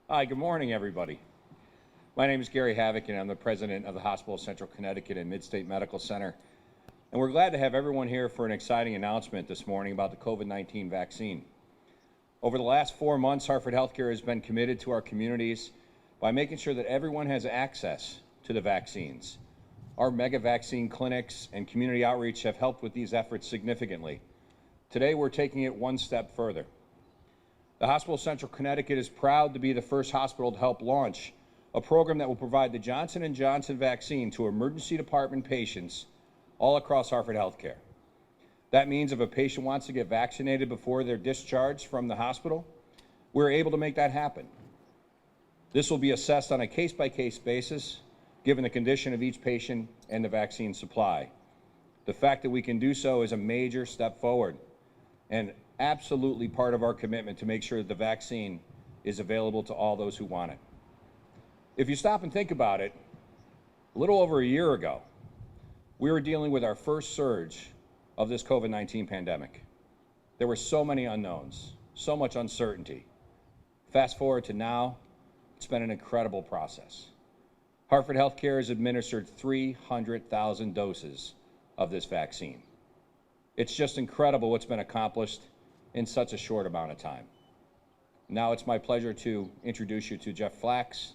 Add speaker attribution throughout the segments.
Speaker 1: Hi, good morning, everybody. My name is Gary Havoc, and I'm the president of the Hospital of Central Connecticut and Midstate Medical Center. And we're glad to have everyone here for an exciting announcement this morning about the COVID-19 vaccine. Over the last 4 months, Hartford HealthCare has been committed to our communities by making sure that everyone has access to the vaccines. Our mega vaccine clinics and community outreach have helped with these efforts significantly. Today, we're taking it one step further. The Hospital of Central Connecticut is proud to be the first hospital to help launch a program that will provide the Johnson & Johnson vaccine to emergency department patients all across Hartford HealthCare. That means if a patient wants to get vaccinated before they're discharged from the hospital, we're able to make that happen. This will be assessed on a case-by-case basis, given the condition of each patient and the vaccine supply. The fact that we can do so is a major step forward and absolutely part of our commitment to make sure that the vaccine is available to all those who want it. If you stop and think about it, a little over a year ago, we were dealing with our first surge of this COVID-19 pandemic. There were so many unknowns, so much uncertainty. Fast forward to now, it's been an incredible process. Hartford HealthCare has administered 300,000 doses of this vaccine. It's just incredible what's been accomplished in such a short amount of time. Now it's my pleasure to introduce you to Jeff Flax,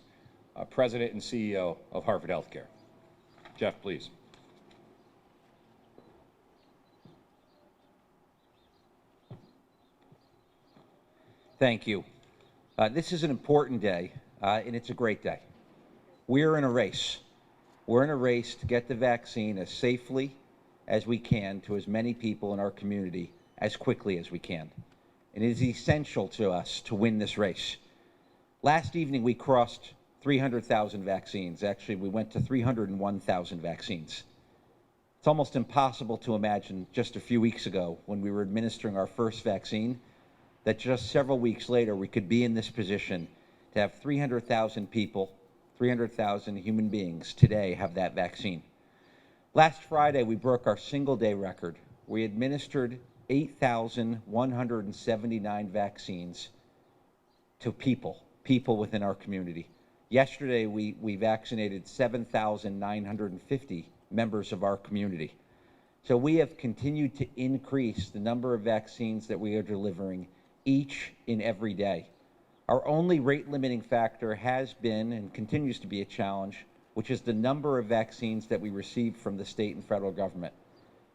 Speaker 1: President and CEO of Hartford HealthCare. Jeff, please.
Speaker 2: Thank you. This is an important day, and it's a great day. We're in a race. We're in a race to get the vaccine as safely as we can to as many people in our community as quickly as we can. And it is essential to us to win this race. Last evening, we crossed 300,000 vaccines. Actually, we went to 301,000 vaccines. It's almost impossible to imagine just a few weeks ago when we were administering our first vaccine that just several weeks later we could be in this position to have 300,000 people, 300,000 human beings today have that vaccine. Last Friday, we broke our single-day record. We administered 8,179 vaccines to people within our community. Yesterday, we vaccinated 7,950 members of our community. So we have continued to increase the number of vaccines that we are delivering each and every day. Our only rate-limiting factor has been and continues to be a challenge, which is the number of vaccines that we receive from the state and federal government.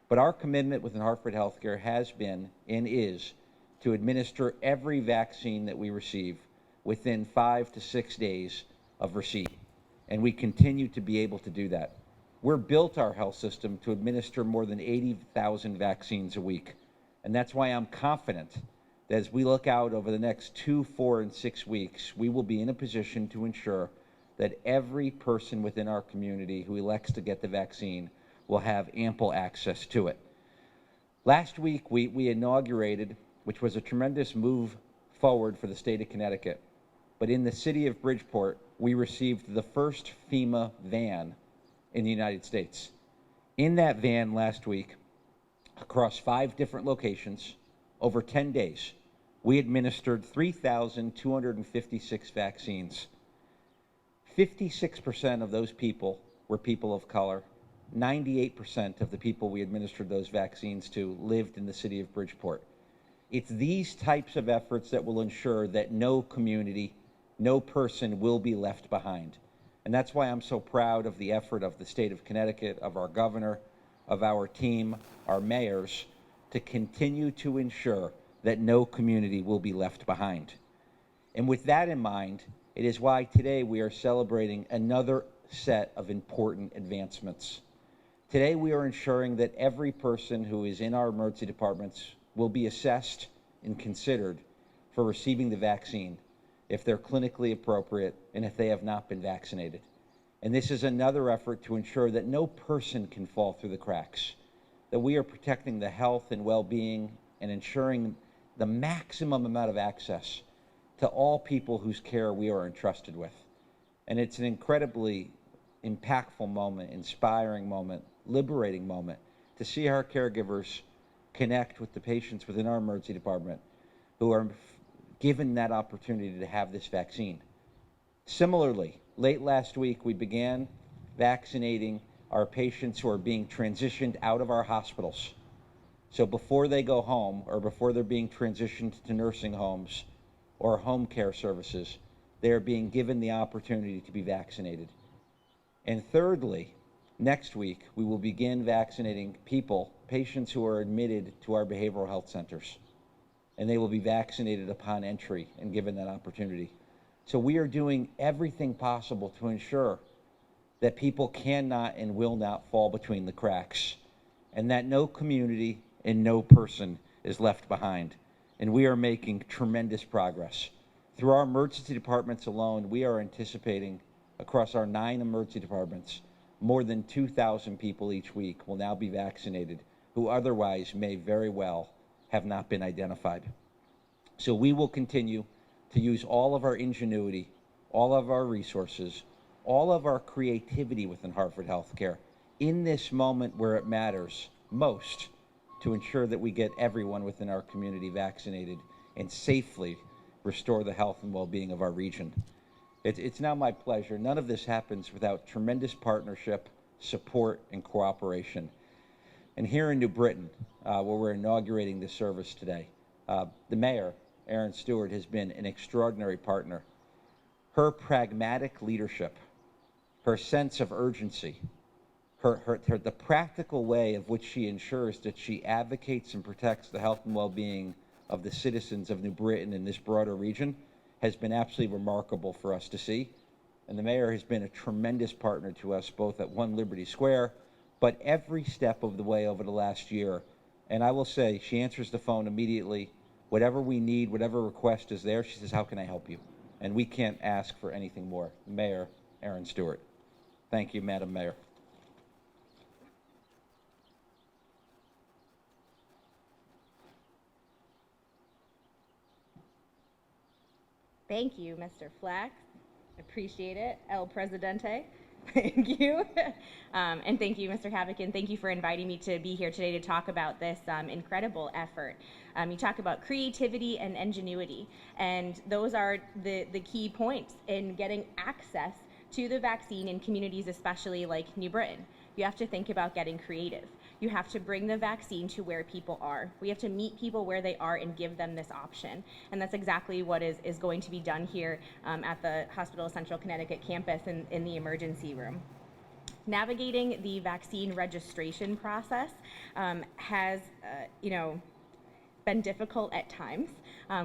Speaker 2: But our commitment within Hartford HealthCare has been and is to administer every vaccine that we receive within 5 to 6 days of receipt. And we continue to be able to do that. We're built our health system to administer more than 80,000 vaccines a week. And that's why I'm confident that as we look out over the next 2, 4, and 6 weeks, we will be in a position to ensure that every person within our community who elects to get the vaccine will have ample access to it. Last week, we inaugurated, which was a tremendous move forward for the state of Connecticut, but in the city of Bridgeport, we received the first FEMA van in the United States. In that van last week, across 5 different locations, over 10 days, we administered 3,256 vaccines. 56% of those people were people of color. 98% of the people we administered those vaccines to lived in the city of Bridgeport. It's these types of efforts that will ensure that no community, no person will be left behind. And that's why I'm so proud of the effort of the state of Connecticut, of our governor, of our team, our mayors, to continue to ensure that no community will be left behind. And with that in mind, it is why today we are celebrating another set of important advancements. Today we are ensuring that every person who is in our emergency departments will be assessed and considered for receiving the vaccine if they're clinically appropriate and if they have not been vaccinated. And this is another effort to ensure that no person can fall through the cracks, that we are protecting the health and well-being and ensuring the maximum amount of access to all people whose care we are entrusted with. And it's an incredibly impactful moment, inspiring moment, liberating moment to see our caregivers connect with the patients within our emergency department who are given that opportunity to have this vaccine. Similarly, late last week, we began vaccinating our patients who are being transitioned out of our hospitals. So before they go home or before they're being transitioned to nursing homes or home care services, they are being given the opportunity to be vaccinated. And thirdly, next week, we will begin vaccinating patients who are admitted to our behavioral health centers. And they will be vaccinated upon entry and given that opportunity. So we are doing everything possible to ensure that people cannot and will not fall between the cracks, and that no community and no person is left behind. And we are making tremendous progress. Through our emergency departments alone, we are anticipating across our 9 emergency departments, more than 2,000 people each week will now be vaccinated who otherwise may very well have not been identified. So we will continue to use all of our ingenuity, all of our resources, all of our creativity within Hartford HealthCare in this moment where it matters most to ensure that we get everyone within our community vaccinated and safely restore the health and well-being of our region. It's now my pleasure. None of this happens without tremendous partnership, support, and cooperation. And here in New Britain, where we're inaugurating this service today, the mayor, Erin Stewart, has been an extraordinary partner. Her pragmatic leadership, her sense of urgency, the practical way of which she ensures that she advocates and protects the health and well-being of the citizens of New Britain and this broader region has been absolutely remarkable for us to see. And the mayor has been a tremendous partner to us, both at 1 Liberty Square, but every step of the way over the last year. And I will say, she answers the phone immediately. Whatever we need, whatever request is there, she says, how can I help you? And we can't ask for anything more. Mayor Erin Stewart. Thank you, Madam Mayor.
Speaker 3: Thank you, Mr. Flack. Appreciate it. El Presidente. Thank you. And thank you, Mr. Havoc, and thank you for inviting me to be here today to talk about this incredible effort. You talk about creativity and ingenuity, and those are the key points in getting access to the vaccine in communities, especially like New Britain. You have to think about getting creative. You have to bring the vaccine to where people are. We have to meet people where they are and give them this option. And that's exactly what is going to be done here at the Hospital of Central Connecticut campus in the emergency room. Navigating the vaccine registration process has, been difficult at times.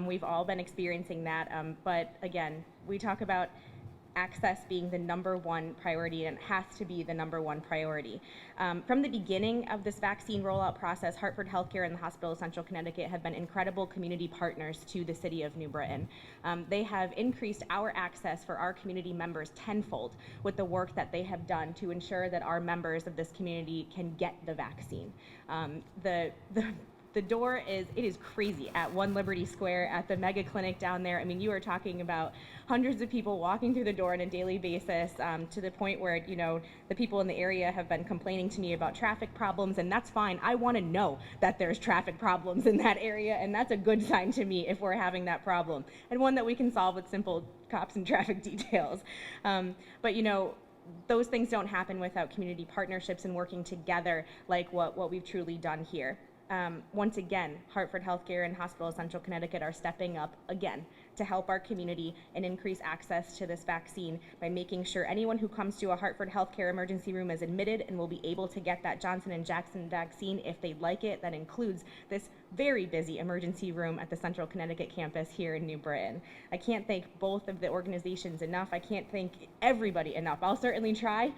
Speaker 3: We've all been experiencing that, but again, we talk about access being the #1 priority, and it has to be the #1 priority. From the beginning of this vaccine rollout process, Hartford HealthCare and the Hospital of Central Connecticut have been incredible community partners to the city of New Britain. They have increased our access for our community members tenfold with the work that they have done to ensure that our members of this community can get the vaccine. The door is crazy at 1 Liberty Square, at the mega clinic down there. I mean, you are talking about hundreds of people walking through the door on a daily basis, to the point where, the people in the area have been complaining to me about traffic problems, and that's fine. I want to know that there's traffic problems in that area, and that's a good sign to me if we're having that problem, and one that we can solve with simple cops and traffic details. But those things don't happen without community partnerships and working together like what we've truly done here. Once again, Hartford HealthCare and Hospital of Central Connecticut are stepping up again to help our community and increase access to this vaccine by making sure anyone who comes to a Hartford HealthCare emergency room is admitted and will be able to get that Johnson & Johnson vaccine if they'd like it. That includes this very busy emergency room at the Central Connecticut campus here in New Britain. I can't thank both of the organizations enough. I can't thank everybody enough. I'll certainly try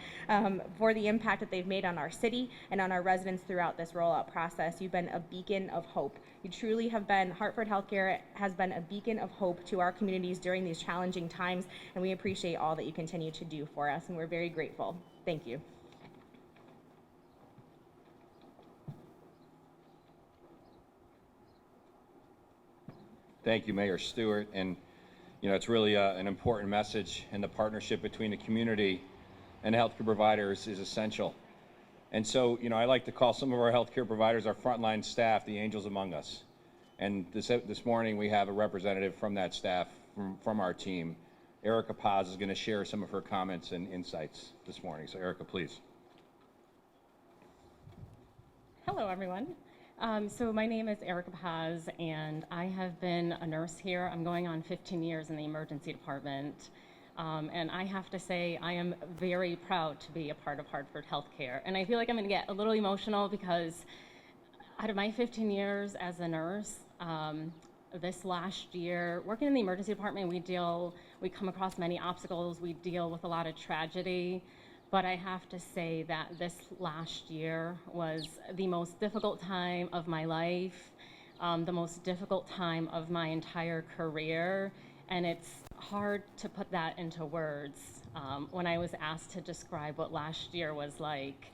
Speaker 3: for the impact that they've made on our city and on our residents throughout this rollout process. You've been a beacon of hope. You truly have been. Hartford HealthCare has been a beacon of hope to our communities during these challenging times, and we appreciate all that you continue to do for us, and we're very grateful. Thank you.
Speaker 1: Thank you, Mayor Stewart. And, it's really an important message, and the partnership between the community and healthcare providers is essential. And so, I like to call some of our healthcare providers, our frontline staff, the angels among us. And this morning we have a representative from that staff, from our team, Erica Paz is going to share some of her comments and insights this morning. So Erica, please.
Speaker 4: Hello, everyone. So my name is Erica Paz, and I have been a nurse here. I'm going on 15 years in the emergency department. And I have to say, I am very proud to be a part of Hartford HealthCare. And I feel like I'm going to get a little emotional because out of my 15 years as a nurse, this last year, working in the emergency department, we come across many obstacles, we deal with a lot of tragedy. But I have to say that this last year was the most difficult time of my life, the most difficult time of my entire career, and it's hard to put that into words. When I was asked to describe what last year was like,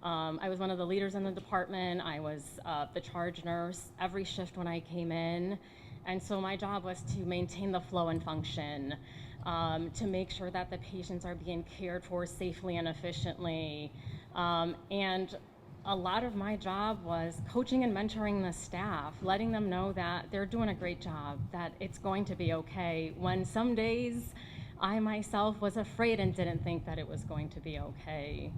Speaker 4: I was one of the leaders in the department. I was the charge nurse every shift when I came in, and so my job was to maintain the flow and function, to make sure that the patients are being cared for safely and efficiently. And a lot of my job was coaching and mentoring the staff, letting them know that they're doing a great job, that it's going to be okay, when some days I myself was afraid and didn't think that it was going to be okay.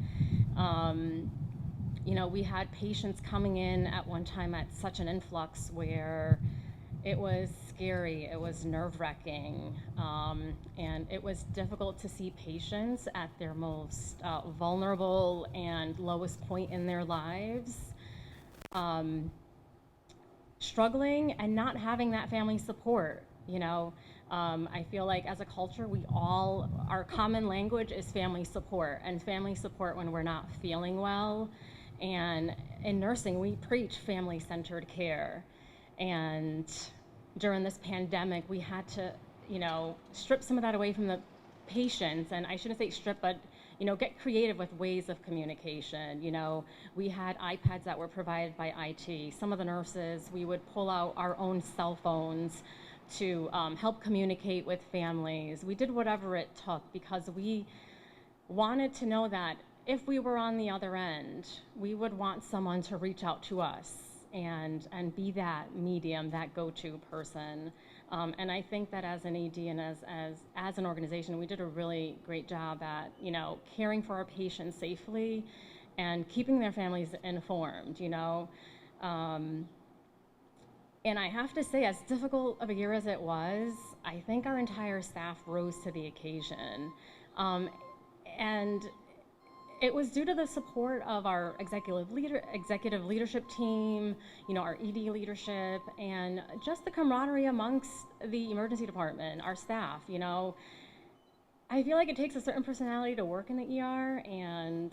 Speaker 4: You know, we had patients coming in at one time at such an influx where it was scary, it was nerve-wracking, and it was difficult to see patients at their most vulnerable and lowest point in their lives, struggling and not having that family support, you know. I feel like as a culture, our common language is family support, and family support when we're not feeling well. And in nursing, we preach family-centered care. And during this pandemic, we had to, you know, strip some of that away from the patients. And I shouldn't say strip, but, you know, get creative with ways of communication. You know, we had iPads that were provided by IT. Some of the nurses, we would pull out our own cell phones to help communicate with families. We did whatever it took because we wanted to know that if we were on the other end, we would want someone to reach out to us and be that medium, that go-to person. And I think that as an ED and as an organization, we did a really great job at, you know, caring for our patients safely and keeping their families informed, you know. And I have to say, as difficult of a year as it was, I think our entire staff rose to the occasion. And it was due to the support of our executive leadership team, you know, our ED leadership, and just the camaraderie amongst the emergency department, our staff, you know. I feel like it takes a certain personality to work in the ER, and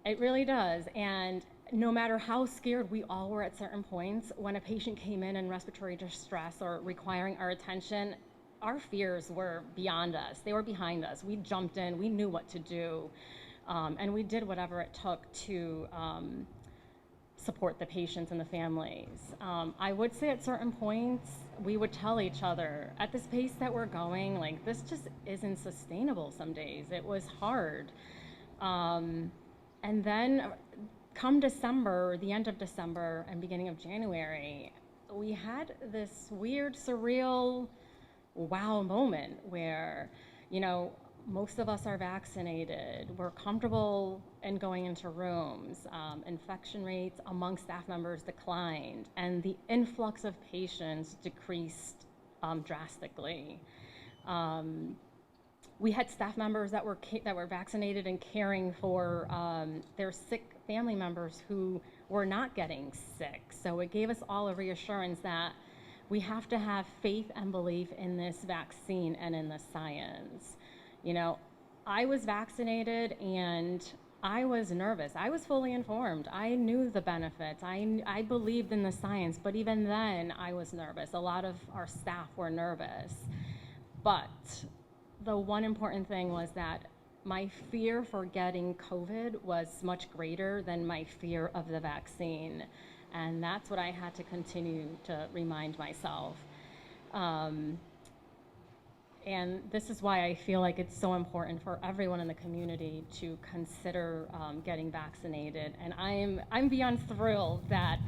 Speaker 4: it really does. And no matter how scared we all were at certain points, when a patient came in respiratory distress or requiring our attention, our fears were beyond us. They were behind us. We jumped in, we knew what to do. And we did whatever it took to support the patients and the families. I would say at certain points, we would tell each other, at this pace that we're going, like, this just isn't sustainable some days. It was hard. And then come December, the end of December and beginning of January, we had this weird, surreal wow moment where, you know, most of us are vaccinated. We're comfortable in going into rooms. Infection rates among staff members declined, and the influx of patients decreased drastically. We had staff members that were vaccinated and caring for their sick family members who were not getting sick. So it gave us all a reassurance that we have to have faith and belief in this vaccine and in the science. You know, I was vaccinated and I was nervous. I was fully informed. I knew the benefits. I believed in the science, but even then I was nervous. A lot of our staff were nervous. But the one important thing was that my fear for getting COVID was much greater than my fear of the vaccine. And that's what I had to continue to remind myself. And this is why I feel like it's so important for everyone in the community to consider getting vaccinated. And I'm beyond thrilled that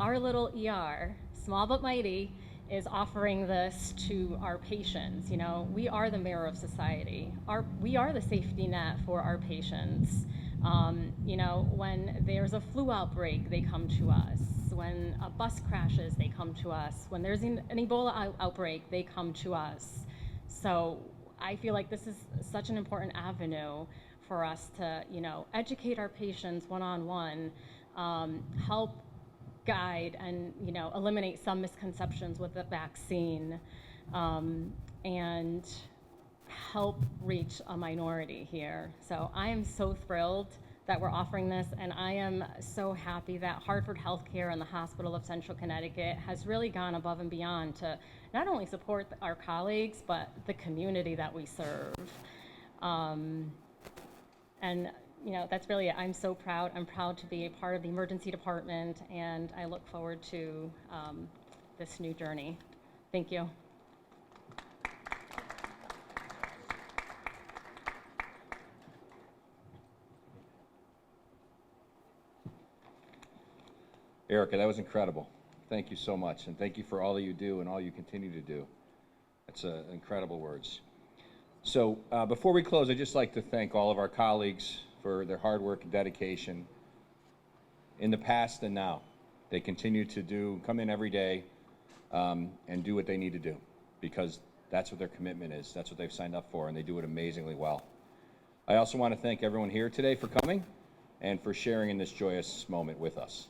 Speaker 4: our little ER, small but mighty, is offering this to our patients. You know, we are the mirror of society. We are the safety net for our patients. You know, when there's a flu outbreak, they come to us. When a bus crashes, they come to us. When there's an Ebola outbreak, they come to us. So I feel like this is such an important avenue for us to, you know, educate our patients one-on-one, help guide and, you know, eliminate some misconceptions with the vaccine, and help reach a minority here. So I am so thrilled that we're offering this, and I am so happy that Hartford HealthCare and the Hospital of Central Connecticut has really gone above and beyond to not only support our colleagues, but the community that we serve. And you know, that's really it. I'm so proud. I'm proud to be a part of the emergency department, and I look forward to this new journey. Thank you.
Speaker 1: Erica, that was incredible. Thank you so much, and thank you for all that you do and all you continue to do. That's incredible words. So before we close, I'd just like to thank all of our colleagues for their hard work and dedication in the past and now. They continue to come in every day and do what they need to do, because that's what their commitment is. That's what they've signed up for, and they do it amazingly well. I also want to thank everyone here today for coming and for sharing in this joyous moment with us.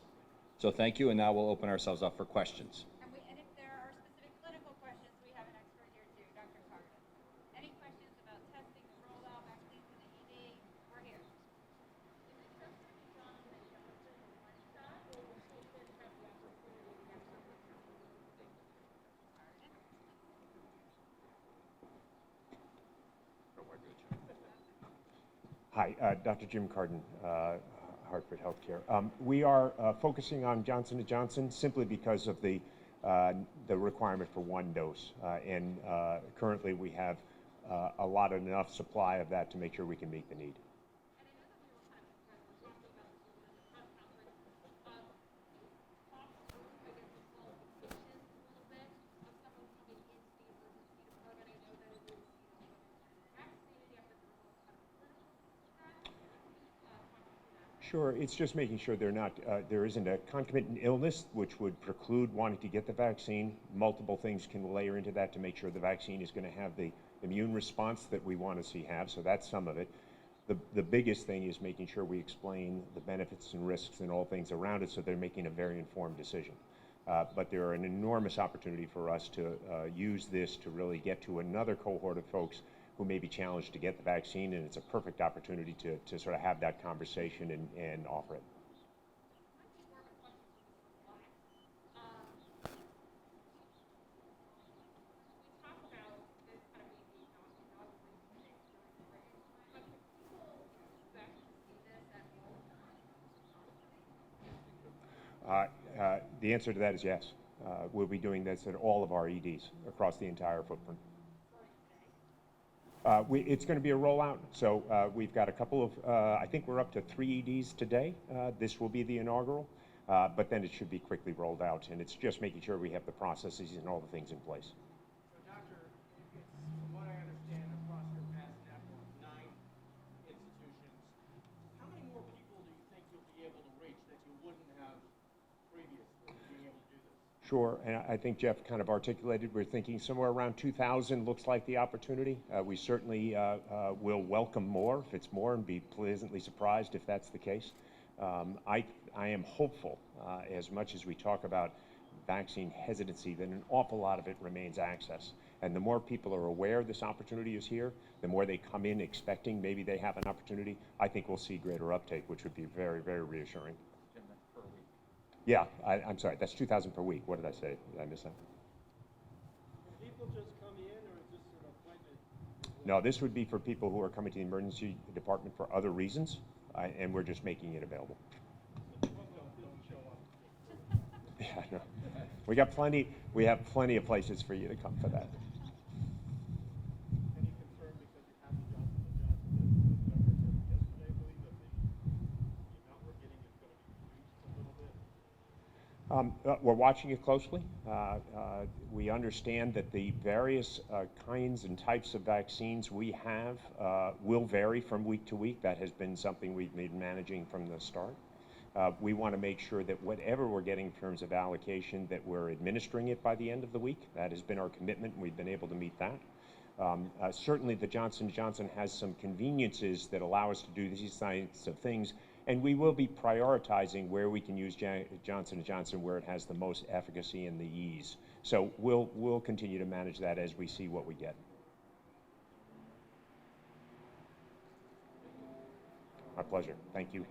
Speaker 1: So thank you, and now we'll open ourselves up for questions.
Speaker 5: And if there are specific clinical questions, we have an expert here too, Dr. Carden. Any questions about testing, the rollout, vaccines in the ED? We're here. Is it just going to be done in Johnson one shot, or will patients have the opportunity to get something from
Speaker 6: Hi, Dr. Jim Carden, Hartford HealthCare. We are focusing on Johnson & Johnson simply because of the requirement for one dose. And currently we have a lot of enough supply of that to make sure we can meet the need. Sure, it's just making sure there isn't a concomitant illness which would preclude wanting to get the vaccine. Multiple things can layer into that to make sure the vaccine is going to have the immune response that we want to see have, so that's some of it. The biggest thing is making sure we explain the benefits and risks and all things around it so they're making a very informed decision. But there are an enormous opportunity for us to use this to really get to another cohort of folks who may be challenged to get the vaccine, and it's a perfect opportunity to sort of have that conversation and offer it. The answer to that is yes. We'll be doing this at all of our EDs across the entire footprint. It's going to be a rollout, so we've got a couple of, I think we're up to 3 EDs today. This will be the inaugural, but then it should be quickly rolled out, and it's just making sure we have the processes and all the things in place.
Speaker 7: So, Doctor, it's, from what I understand, across your vast network, 9 institutions, how many more people do you think you'll be able to reach that you wouldn't have previously being able to do this?
Speaker 6: Sure, and I think Jeff kind of articulated, we're thinking somewhere around 2,000 looks like the opportunity. We certainly will welcome more if it's more and be pleasantly surprised if that's the case. I am hopeful, as much as we talk about vaccine hesitancy, that an awful lot of it remains access. And the more people are aware this opportunity is here, the more they come in expecting maybe they have an opportunity, I think we'll see greater uptake, which would be very, very reassuring. Yeah, I'm sorry, that's 2,000 per week. What did I say? Did I miss that?
Speaker 7: Will people just come in, or is this sort of appointment?
Speaker 6: No, this would be for people who are coming to the emergency department for other reasons, and we're just making it available. Yeah, no. We have plenty of places for you to come for that.
Speaker 7: Any concern because you have the Johnson & Johnson, as the governor said yesterday, I believe, that the amount we're getting is going to be reduced a little bit?
Speaker 6: We're watching it closely. We understand that the various kinds and types of vaccines we have will vary from week to week. That has been something we've been managing from the start. We want to make sure that whatever we're getting in terms of allocation, that we're administering it by the end of the week. That has been our commitment, and we've been able to meet that. Certainly, the Johnson & Johnson has some conveniences that allow us to do these kinds of things, and we will be prioritizing where we can use Johnson & Johnson where it has the most efficacy and the ease. So we'll continue to manage that as we see what we get. My pleasure. Thank you.